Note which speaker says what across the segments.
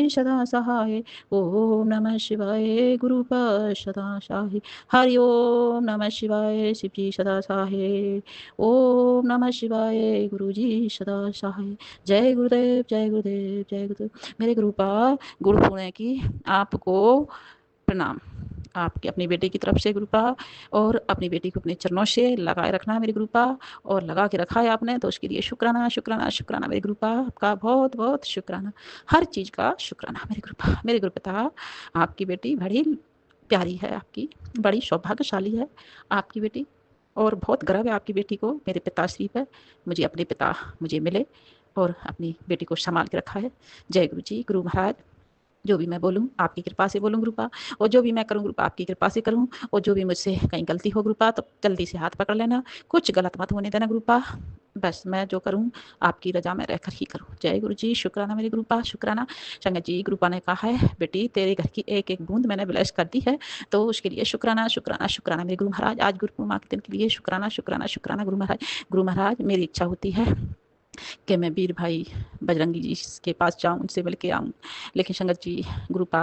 Speaker 1: सदा सहाय। ओम नमः शिवाय गुरुपाद सदा सहाय। हरि ओम नमः शिवाय शिवजी सदा सहाय। ओम नमः शिवाय गुरुजी सदा सहाय। जय गुरुदेव जय गुरुदेव जय गुरुदेव। मेरे गुरुपाद गुरु होने की आपको प्रणाम। आपकी अपनी बेटी की तरफ से गुरुपा, और अपनी बेटी को अपने चरणों से लगाए रखना है मेरे गुरुपा, और लगा के रखा है आपने तो उसके लिए शुक्राना शुक्राना शुक्राना मेरे गुरुपा, आपका बहुत बहुत शुक्राना, हर चीज़ का शुक्राना मेरे गुरुपा। मेरे गुरुपिता, आपकी बेटी बड़ी प्यारी है, आपकी बड़ी सौभाग्यशाली है आपकी बेटी, और बहुत गर्व है आपकी बेटी को मेरे पिताश्री पर। मुझे अपने पिता मुझे मिले और अपनी बेटी को संभाल के रखा है। जय गुरु जी, गुरु महाराज। जो भी मैं बोलूँ आपकी कृपा से बोलूँ गुरुपा, और जो भी मैं करूँ गुरुपा आपकी कृपा से करूँ, और जो भी मुझसे कहीं गलती हो गुरुपा तो जल्दी से हाथ पकड़ लेना, कुछ गलत मत होने देना गुरुपा। बस मैं जो करूँ आपकी रजा में रहकर ही करूँ। जय गुरु जी, शुक्राना मेरे गुरुपा शुक्राना। संगत जी, गुरुपा ने कहा है बेटी तेरे घर की एक एक बूंद मैंने ब्लेस कर दी है, तो उसके लिए शुक्राना शुक्राना शुक्राना मेरे गुरु महाराज। आज गुरु पूर्णिमा के दिन के लिए शुक्राना शुक्राना शुक्राना गुरु महाराज। गुरु महाराज, मेरी इच्छा होती है कि मैं वीर भाई बजरंगी जी के पास जाऊं, उनसे मिल के आऊँ, लेकिन संगत जी गुरुपा,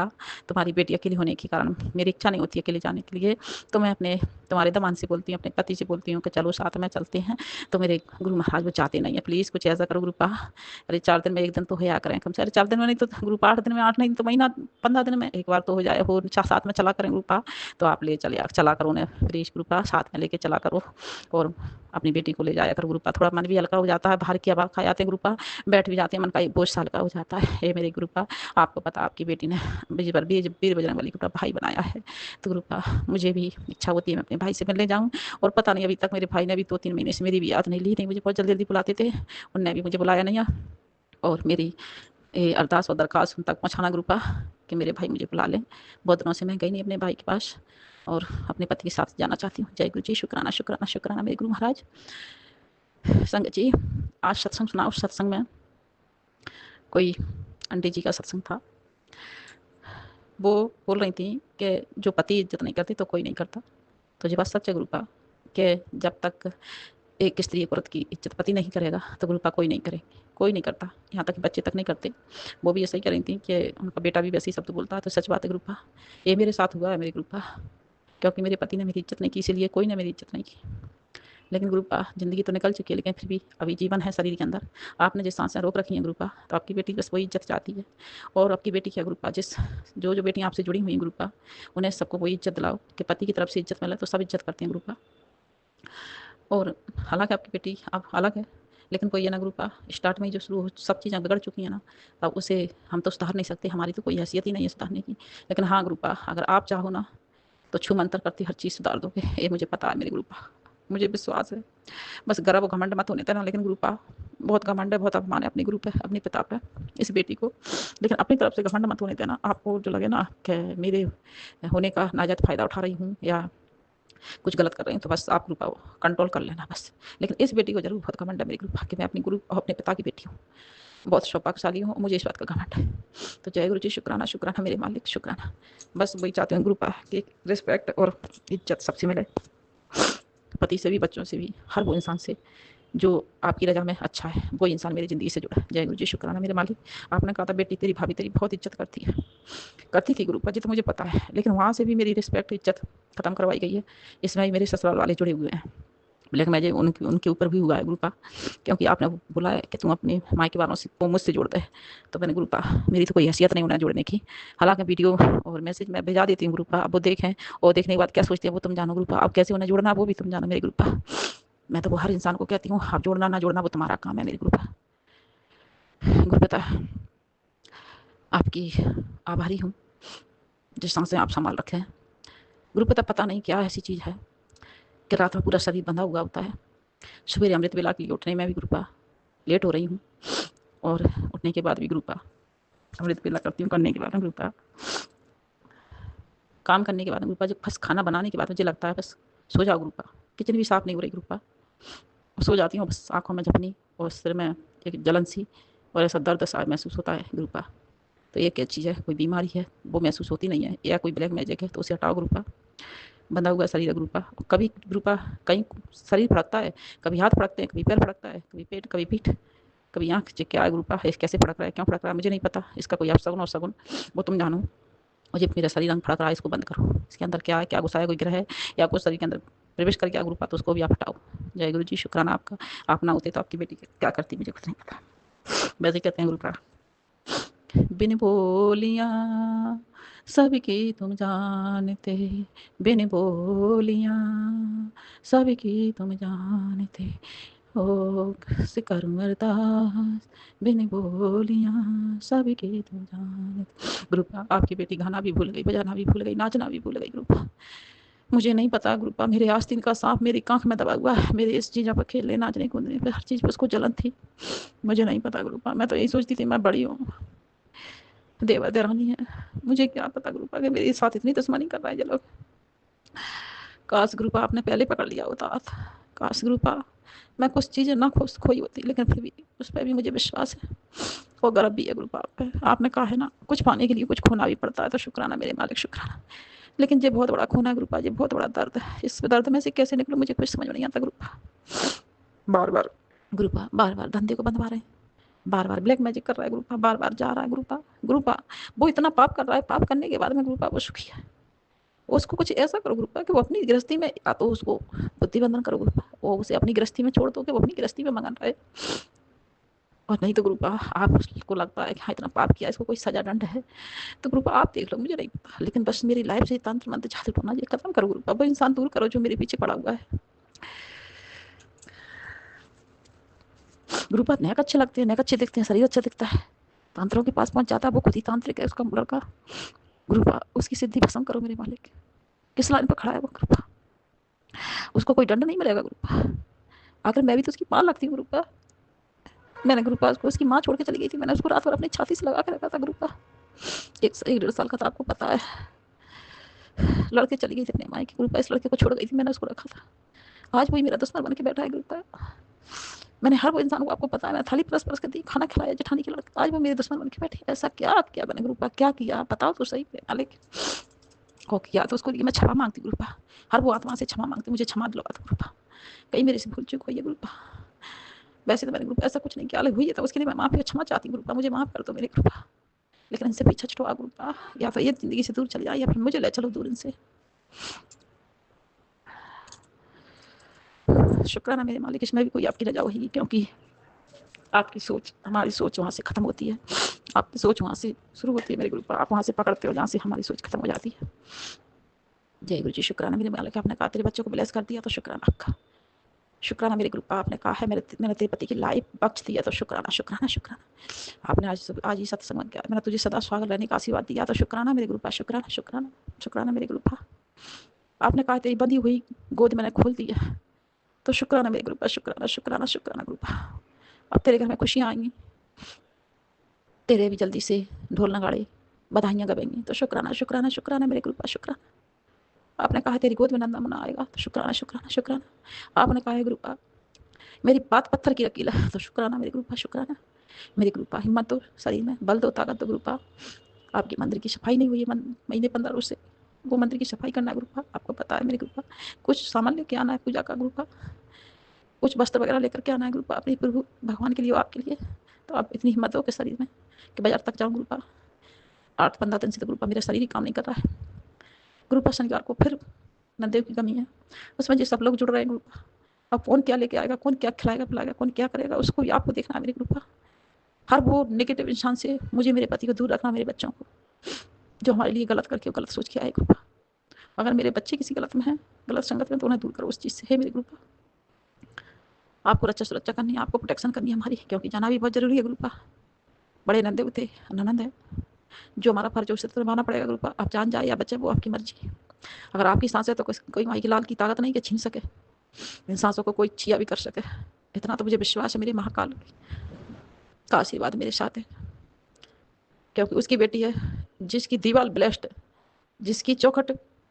Speaker 1: तुम्हारी बेटी अकेली होने के कारण मेरी इच्छा नहीं होती अकेले जाने के लिए, तो मैं अपने तुम्हारे दमान से बोलती हूँ, अपने पति से बोलती हूँ कि चलो साथ में चलते हैं, तो मेरे गुरु महाराज वो चाहते नहीं है। प्लीज़ कुछ ऐसा करो गुरुपा। अरे 4 दिन में एक दिन तो होया करें कम से, अरे 4 दिन में नहीं तो गुरुपा 8 दिन में, 8 नहीं तो महीना 15 दिन में एक बार तो हो जाए, हो साथ में चला करें गुरुपा। तो आप ले चला करो उन्हें प्लीज़ गुरुपा, साथ में लेके चला करो, और अपनी बेटी को ले जाया कर गुरुपा। थोड़ा मन भी हल्का हो जाता है, बाहर की हवा खा जाते हैं गुरुपा, बैठ भी जाते हैं, मन का बोझ सा हल्का हो जाता है। ये मेरे गुरुपा, आपको पता आपकी बेटी ने वीर बजरंगबली को भाई बनाया है, तो गुरुपा मुझे भी इच्छा होती है मैं अपने भाई से मिलने जाऊँ, और पता नहीं अभी तक मेरे भाई ने भी 2-3 महीने से मेरी भी याद नहीं ली, नहीं मुझे बहुत जल्दी जल्दी बुलाते थे, उनने भी मुझे बुलाया नहीं है। और मेरी अरदास और दरखास्त उन तक पहुँचाना गुरुपा कि मेरे भाई मुझे बुला लें। बहुत दिनों से मैं गई नहीं अपने भाई के पास, और अपने पति के साथ जाना चाहती हूँ। जय गुरु जी, शुक्राना शुक्राना शुक्राना मेरे गुरु महाराज। संगत जी, आज सत्संग सुना, उस सत्संग में कोई आंटी जी का सत्संग था, वो बोल रही थी कि जो पति इज्जत नहीं करते तो कोई नहीं करता। तो ये बात सच है गुरुपा, कि जब तक एक स्त्री औरत की इज्जत पति नहीं करेगा तो गुरुपा कोई नहीं करेगी, कोई नहीं करता, यहाँ तक बच्चे तक नहीं करते। वो भी ऐसा ही कह रही थी कि उनका बेटा भी वैसे ही शब्द बोलता है, तो सच बात है गुरुपा, ये मेरे साथ हुआ है मेरे गुरुपा, क्योंकि मेरे पति ने मेरी इज्जत नहीं की, इसीलिए कोई ने मेरी इज्जत नहीं की। लेकिन गुरुपा ज़िंदगी तो निकल चुकी है, लेकिन फिर भी अभी जीवन है शरीर के अंदर, आपने जिस सांसें रोक रखी हैं गुरुपा, तो आपकी बेटी बस वही इज्जत चाहती है। और आपकी बेटी क्या गुरुपा, जो बेटियाँ आपसे जुड़ी हुई हैं गुरुपा, उन्हें सबको वही इज्जत दिलाओ कि पति की तरफ से इज्जत मिले, तो सब इज्जत करते हैं गुरुपा। और हालांकि आपकी बेटी अब अलग है, लेकिन कोई है ना गुरुपा, स्टार्ट में ही जो शुरू सब चीज़ें बिगड़ चुकी हैं ना, अब उसे हम तो सुधार नहीं सकते, हमारी तो कोई हैसियत ही नहीं है सुधारने की। लेकिन हाँ गुरुपा, अगर आप चाहो ना तो छू मंतर करती हर चीज़ सुधार दोगे, ये मुझे पता है मेरे गुरुपा, मुझे विश्वास है। बस गर्व घमंड मत होने देना, लेकिन गुरुपा बहुत घमंड है, बहुत अपमान है अपने गुरु पे, अपने पिता पे, इस बेटी को, लेकिन अपनी तरफ से घमंड मत होने देना। आपको जो लगे ना कि मेरे होने का नाजायज फ़ायदा उठा रही हूँ या कुछ गलत कर रही हूँ, तो बस आप गुरुपा कंट्रोल कर लेना बस। लेकिन इस बेटी को जरूर बहुत घमंड है मेरी गुरुपा कि मैं अपनी गुरु और अपने पिता की बेटी हूँ, बहुत सौभाग्यशाली हूँ, मुझे इस बात का घमंड है। तो जय गुरु जी, शुक्राना शुक्राना मेरे मालिक शुक्राना। बस वही चाहते हैं गुरुपा कि रिस्पेक्ट और इज्जत सबसे मिले, पति से भी, बच्चों से भी, हर वो इंसान से जो आपकी रजा में अच्छा है, वो इंसान मेरी ज़िंदगी से जुड़ा है। जय गुरु जी, शुक्राना मेरे मालिक। आपने कहा था बेटी तेरी भाभी तेरी बहुत इज्जत करती है, करती थी गुरुपा जी, तो मुझे पता है, लेकिन वहाँ से भी मेरी रिस्पेक्ट इज्जत खत्म करवाई गई है। इसमें मेरे ससुराल वाले जुड़े हुए हैं, लेकिन मुझे उनके ऊपर भी हुआ है गुरुपा, क्योंकि आपने बोला है कि तुम अपने मायके वालों से को मुझसे जोड़ दे, तो मैंने गुरुपा, मेरी तो कोई हैसियत नहीं उन्हें जोड़ने की। हालांकि वीडियो और मैसेज मैं भेजा देती हूँ गुरुपा, अब वो देखें, और देखने के बाद क्या सोचते हैं वो तुम जानो गुरुपा, अब कैसे उन्हें जोड़ना वो भी तुम जानो मेरे गुरुपा। मैं तो वो हर इंसान को कहती हूँ, आप जोड़ना ना जोड़ना वो तुम्हारा काम है मेरे गुरुपा। गुरुपिता, आपकी आभारी हूँ जिस सांसें आप संभाल रखे हैं गुरुपिता। पता नहीं क्या ऐसी चीज़ है कि रात में पूरा शरीर बंधा हुआ होता है, सवेरे अमृत वेला के लिए उठने में भी गुरुपा लेट हो रही हूँ, और उठने के बाद भी गुरुपा अमृत वेला करती हूँ, करने के बाद गुरुपा काम करने के बाद गुरुपा, जब बस खाना बनाने के बाद मुझे लगता है बस सो जाओ गुरुपा, किचन भी साफ नहीं हो रही गुरुपा, सो जाती हूँ बस, आँखों में झपनी और सिर में एक जलन सी और ऐसा दर्द सा महसूस होता है गुरुपा। तो ये क्या चीज़ है, कोई बीमारी है वो महसूस होती नहीं है, या कोई ब्लैक मैजिक है, तो उसे हटाओ गुरुपा। बंधा हुआ शरीर है गुरुपा, कभी गुरुपा कहीं शरीर फड़कता है, कभी हाथ फड़कते हैं, कभी पैर फड़कता है, कभी पेट, कभी पीठ, कभी आँख चेक क्या है गुरुपा, कैसे फड़क रहा है, क्यों फड़क रहा है, मुझे नहीं पता, इसका कोई अपशगुन और सगुन वो तुम जानो। मुझे मेरा शरीर रंग फड़क रहा है, इसको बंद करो, इसके अंदर क्या है, क्या घुसा है, कोई ग्रह है या कुछ शरीर के अंदर प्रवेश कर गया गुरुपा, तो उसको भी आप हटाओ। जय गुरु जी, शुक्राना आपका। आप ना होते तो आपकी बेटी क्या करती मुझे कुछ नहीं पता। वैसे कहते हैं गुरुपा, बिन बोलियां सबकी तुम जानते, बिन बोलियां सबकी तुम जानते, ओ से करूं अरदास, बिन बोलियां सबकी तुम जानते। गुरुपा आपकी बेटी गाना भी भूल गई, बजाना भी भूल गई, नाचना भी भूल गई गुरुपा। मुझे नहीं पता गुरुपा, मेरे आस्तीन का सांप मेरी कांख में दबा हुआ है, मेरे इस चीज़ों पर खेलने नाचने कूदने पर हर चीज़ पर उसको जलन थी। मुझे नहीं पता गुरुपा, मैं तो यही सोचती थी मैं बड़ी हूँ, देवा देरानी है, मुझे क्या पता गुरुपा कि मेरे साथ इतनी दुश्मनी कर रहा है ये लोग। काश गुरुपा आपने पहले पकड़ लिया होता हाथ, काश गुरुपा मैं कुछ चीज़ें ना खोई होती, लेकिन फिर भी उस पर भी मुझे विश्वास है और गर्व भी है गुरुपा आप पे। आपने कहा है ना कुछ पाने के लिए कुछ खोना भी पड़ता है, तो शुक्राना मेरे मालिक शुक्राना। लेकिन ये बहुत बड़ा खून है गुरुपा, ये बहुत बड़ा दर्द है, इस दर्द में से कैसे निकलूं मुझे कुछ समझ नहीं आता गुरुपा। बार बार गुरुपा बार बार धंधे को बंधवा रहे हैं, बार बार ब्लैक मैजिक कर रहा है गुरुपा, बार बार जा रहा है गुरुपा। गुरुपा वो इतना पाप कर रहा है, पाप करने के बाद में गुरुपा वो सुखी है। उसको कुछ ऐसा करो गुरुपा कि वो अपनी गृहस्थी में, या तो उसको बुद्धिबंधन करो गुरुपा, वो उसे अपनी गृहस्थी में छोड़ दो कि वो अपनी गृहस्थी में मंगन रहे। और नहीं तो गुरुपा आपको लगता है कि हाँ इतना पाप किया, इसको कोई सजा दंड है, तो गुरुपा आप देख लो, मुझे नहीं पता, लेकिन बस मेरी लाइफ से तंत्र मंत्र जादू टोना ये खत्म करो गुरुपा, वो इंसान दूर करो जो मेरे पीछे पड़ा हुआ है। गुरुपा नेक अच्छे लगते हैं, नेक अच्छे दिखते हैं, शरीर अच्छा दिखता है, तंत्रों के पास पहुंच जाता है, वो खुद ही तांत्रिक है उसका लड़का। गुरुपा उसकी सिद्धि भस्म करो मेरे मालिक। किस लाइन पर खड़ा है वो गुरुपा, उसको कोई दंड नहीं मिलेगा गुरुपा। आखिर मैं भी तो उसकी माँ लगती हूँ गुरुपा। मैंने गुरुपा उसको उसकी माँ छोड़ के चली गई थी, मैंने उसको रात भर अपनी छाती से लगा के रखा था गुरुपा। एक 1.5 साल का था, आपको पता है, लड़के चली गई थी अपने माँ की गुरुपा, इस लड़के को छोड़ गई थी, मैंने उसको रखा था। आज वही मेरा दुश्मन बन के बैठा है गुरुपा। मैंने हर वो इंसान को, आपको पता है, मैं थाली परस परस के दी, खाना खिलाया जेठानी के लड़के, आज वो मेरे दुश्मन बन के बैठे। ऐसा क्या किया मैंने गुरुपा, क्या किया बताओ तो सही मालिक। को किया तो उसको मैं क्षमा मांगती गुरुपा, हर वो आत्मा से क्षमा मांगती, मुझे क्षमा दिलवा दो गुरुपा, कहीं मेरे से भूल चूक हुई है गुरुपा। वैसे तो मैंने गुरुपा ऐसा कुछ नहीं किया, अलग हुई है तो उसके लिए मैं माफी क्षमा चाहती हूँ गुरुपा, मुझे माफ कर दो मेरे गुरुपा। लेकिन इनसे पीछा छुड़वा गुरुपा, या तो ये जिंदगी से दूर चली जाए या फिर मुझे ले चलो दूर इनसे। शुक्राना मेरे मालिक, इसमें भी कोई आपकी रजा होगी, क्योंकि आपकी सोच हमारी सोच वहाँ से खत्म होती है, आपकी सोच वहाँ से शुरू होती है मेरे गुरुपा, आप वहाँ से पकड़ते हो जहाँ से हमारी सोच खत्म हो जाती है। जय गुरु जी, शुक्राना मेरे मालिक, आपने कहा तेरे बच्चों को ब्लेस कर दिया तो शुक्राना आपका। शुक्राना मेरे गुरुपा, आपने कहा है मैंने तेरे पति की लाइफ बख्श दिया तो शुक्राना शुक्राना शुक्राना। आपने आज ही सत्संग किया, मैंने तुझे सदा स्वागत रहने का आशीर्वाद दिया तो शुक्राना मेरे गुरुपा, शुक्राना शुक्राना शुक्राना मेरे गुरुपा। आपने कहा तेरी बंधी हुई गोद मैंने खोल दी है तो शुक्राना मेरे गुरुपा, शुक्राना शुक्राना शुक्राना गुरुपा। अब तेरे घर में खुशियाँ आएंगी, तेरे भी जल्दी से ढोल नगाड़े बधाइयाँ गवेंगी तो शुक्राना शुक्राना शुक्राना मेरे गुरुपा, शुक्राना। आपने कहा तेरी गोद में नंदा मुन्ना आएगा तो शुक्राना शुक्राना शुक्राना। आपने कहा है गुरुपा मेरी बात पत्थर की लकीर है तो शुक्राना मेरे गुरुपा, शुक्राना मेरे गुरुपा। हिम्मत दो, शरीर में बल दो, ताकत दो गुरुपा। आपकी मंदिर की सफाई नहीं हुई है महीने 15 रोज से, वो मंदिर की सफाई करना है गुरुपा, आपको पता है मेरे गुरुपा। कुछ सामान लेके आना है पूजा का गुरुपा, कुछ वस्त्र वगैरह लेकर के आना है गुरुपा अपने प्रभु भगवान के लिए, आपके लिए। तो आप इतनी हिम्मत हो कि शरीर में कि बाजार तक जाऊँ गुरुपा। 8-15 दिन से तो गुरुपा मेरा शरीर ही काम नहीं कर रहा है गुरुपा। शनिवार को फिर नंदेव की कमी है, उसमें जो सब लोग जुड़ रहे हैं गुरुपा। अब कौन क्या लेके आएगा, कौन क्या खिलाएगा पिलाएगा, कौन क्या करेगा, उसको भी आपको देखना है मेरे गुरुपा। हर वो नेगेटिव इंसान से मुझे मेरे पति को दूर रखना, मेरे बच्चों को जो हमारे लिए गलत करके गलत सोच के आए गुरुपा। अगर मेरे बच्चे किसी गलत में हैं, गलत संगत में, तो उन्हें दूर करो उस चीज़ से है मेरे गुरुपा। आपको रक्षा सुरक्षा करनी है, आपको प्रोटेक्शन करनी है हमारी, क्योंकि जाना भी बहुत जरूरी है गुरुपा। बड़े नंदे थे, ननंद है, जो हमारा फर्ज है उसे तो निभाना पड़ेगा गुरुपा। आप जान जाए या बचे वो आपकी मर्जी। अगर आपकी सांस है तो कोई माई की लाल की ताकत नहीं कि छीन सके, इन सांसों को कोई छिया भी कर सके। इतना तो मुझे विश्वास है मेरे महाकाल का आशीर्वाद मेरे साथ है, क्योंकि उसकी बेटी है जिसकी दीवार ब्लेस्ड है, जिसकी चौखट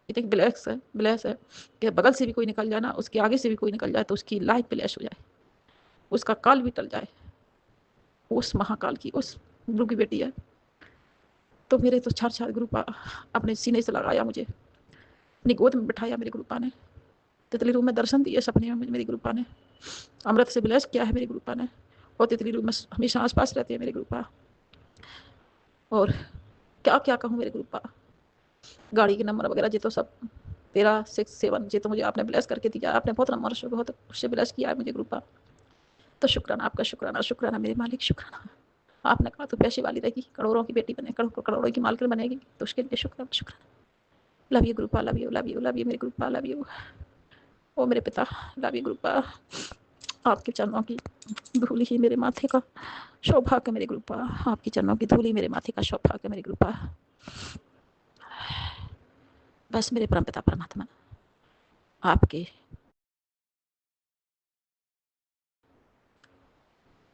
Speaker 1: इतनी ब्लेस है कि बगल से भी कोई निकल जाए ना, उसके आगे से भी कोई निकल जाए तो उसकी लाइफ ब्लेस हो जाए, उसका काल भी टल जाए। उस महाकाल की उस गुरु की बेटी है, तो मेरे तो छार छार गुरुपा अपने सीने से लगाया, मुझे अपनी गोद में बिठाया मेरे गुरुपा ने। तितली रूप में दर्शन दिए सपने में मेरे गुरुपा ने, अमृत से ब्लेस किया है मेरे गुरुपा ने। और तितली रूप में हमेशा आस पास रहती है मेरे गुरुपा। और क्या क्या कहूँ मेरे गुरुपा, गाड़ी के नंबर वगैरह जी तो सब तेरा 6 7 जी तो मुझे आपने ब्लेस करके दिया, आपने बहुत नंबर से बहुत उससे ब्लेस किया है मुझे गुरुपा। तो शुक्राना आपका, शुक्राना शुक्राना मेरे मालिक, शुक्राना। आपने कहा तो पैसे वाली रहेगी, करोड़ों की बेटी बने, करोड़ों की मालकिन बनेगी, तो उसके लिए शुक्राना शुक्राना। Love you गुरुपा, love you love you love you मेरे गुरुपा, लव यू। ओ मेरे पिता, लव यू गुरुपा। आपके चरणों की धूल ही मेरे माथे का सौभाग्य मेरे गुरुपा, आपके चरणों की धूल ही मेरे माथे का सौभाग्य मेरे गुरुपा। बस मेरे परमपिता परमात्मा आपके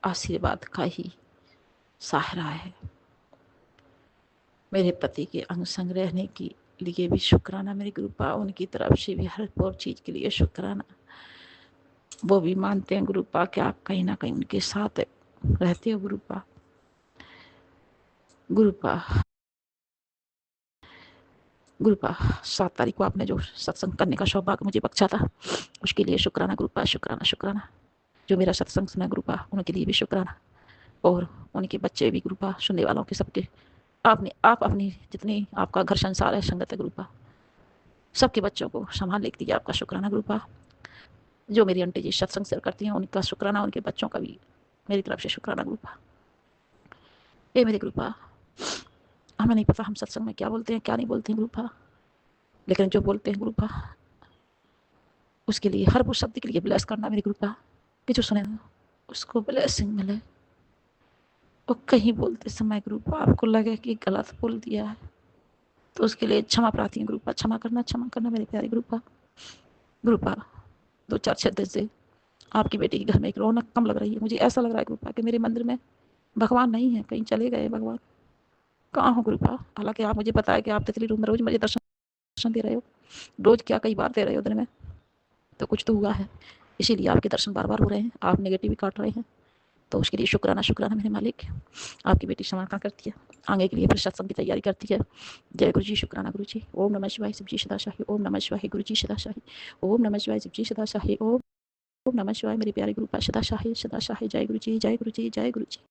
Speaker 1: आशीर्वाद का ही सहारा है। मेरे पति के अंग संग रहने के लिए भी शुक्राना मेरे गुरुपा, उनकी तरफ से भी हर और चीज़ के लिए शुक्राना। वो भी मानते हैं गुरुपा कि आप कहीं ना कहीं उनके साथ रहते हो गुरुपा। गुरुपा गुरुपा 7 तारीख को आपने जो सत्संग करने का सौभाग्य मुझे बख्शा था, उसके लिए शुक्राना गुरुपा, शुक्राना शुक्राना। जो मेरा सत्संग सुना गुरुपा, उनके लिए भी शुक्राना। और उनके बच्चे भी गुरुपा, सुनने वालों के सबके, आप अपनी जितनी आपका घर संसार है संगत है गुरुपा, सबके बच्चों को संभाल लेती है, आपका शुक्राना गुरुपा। जो मेरी आंटी जी सत्संग शेयर करती हैं, उनका शुक्राना, उनके बच्चों का भी मेरी तरफ से शुक्राना गुरुपा। ये मेरे गुरुपा, हमें नहीं पता हम सत्संग में क्या बोलते हैं क्या नहीं बोलते हैं गुरुपा, लेकिन जो बोलते हैं गुरुपा उसके लिए हर वो शब्द के लिए ब्लेस करना मेरी गुरुपा, कि जो सुने उसको ब्लेसिंग मिले। और कहीं बोलते समय गुरुपा आपको लगे कि गलत बोल दिया है, तो उसके लिए क्षमा प्रार्थी गुरुपा, क्षमा करना मेरे प्यारे गुरुपा। गुरुपा 2 4 6 दिन से आपकी बेटी के घर में एक रौनक कम लग रही है, मुझे ऐसा लग रहा है गुरुपा कि मेरे मंदिर में भगवान नहीं है, कहीं चले गए भगवान, कहाँ हो गुरुपा। हालांकि आप मुझे बताया कि आप तितली रूम में रोज मुझे दर्शन दे रहे हो, रोज क्या कई बार दे रहे हो दिन में, तो कुछ तो हुआ है, इसीलिए आपके दर्शन बार बार हो रहे हैं, आप नेगेटिव भी काट रहे हैं। तो उसके लिए शुक्राना शुक्राना मेरे मालिक। आपकी बेटी समापन करती है, आगे के लिए फिर सत्संग की तैयारी करती है। जय गुरु जी, शुक्राना गुरु जी। ओम नमः शिवाय, शिव जी सदा शाही। ओम नमः शिवाय, गुरु जी सदा शाही। ओम नमः शिवाय, शिव जी सदा शाही। ओम नमः शिवाय, मेरे प्यारे गुरु सदा शाही सदा शाही। जय गुरु जी, जय गुरु जी, जय गुरु जी।